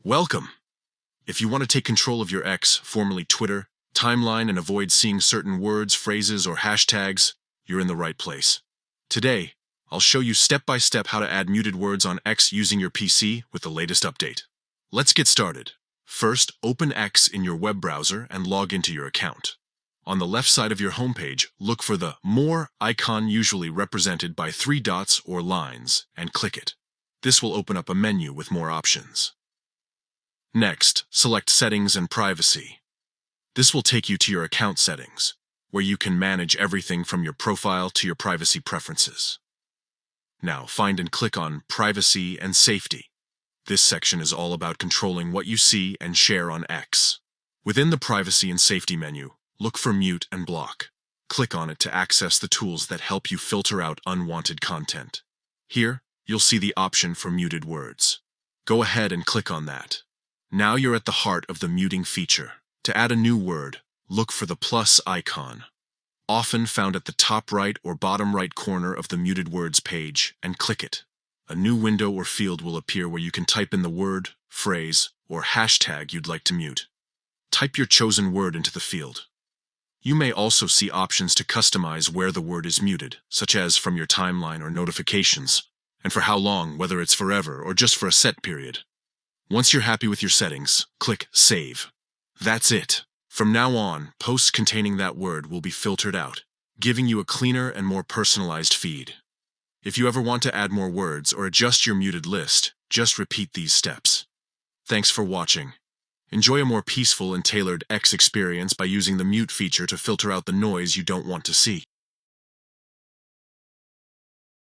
Welcome! If you want to take control of your X, formerly Twitter, timeline and avoid seeing certain words, phrases, or hashtags, you're in the right place. Today, I'll show you step-by-step how to add muted words on X using your PC with the latest update. Let's get started. First, open X in your web browser and log into your account. On the left side of your homepage, look for the More icon, usually represented by 3 dots or lines, and click it. This will open up a menu with more options. Next, select Settings and Privacy. This will take you to your account settings, where you can manage everything from your profile to your privacy preferences. Now, find and click on Privacy and Safety. This section is all about controlling what you see and share on X. Within the Privacy and Safety menu, look for Mute and Block. Click on it to access the tools that help you filter out unwanted content. Here, you'll see the option for muted words. Go ahead and click on that. Now you're at the heart of the muting feature. To add a new word, look for the plus icon, often found at the top right or bottom right corner of the muted words page, and click it. A new window or field will appear where you can type in the word, phrase, or hashtag you'd like to mute. Type your chosen word into the field. You may also see options to customize where the word is muted, such as from your timeline or notifications, and for how long, whether it's forever or just for a set period. Once you're happy with your settings, click Save. That's it. From now on, posts containing that word will be filtered out, giving you a cleaner and more personalized feed. If you ever want to add more words or adjust your muted list, just repeat these steps. Thanks for watching. Enjoy a more peaceful and tailored X experience by using the mute feature to filter out the noise you don't want to see.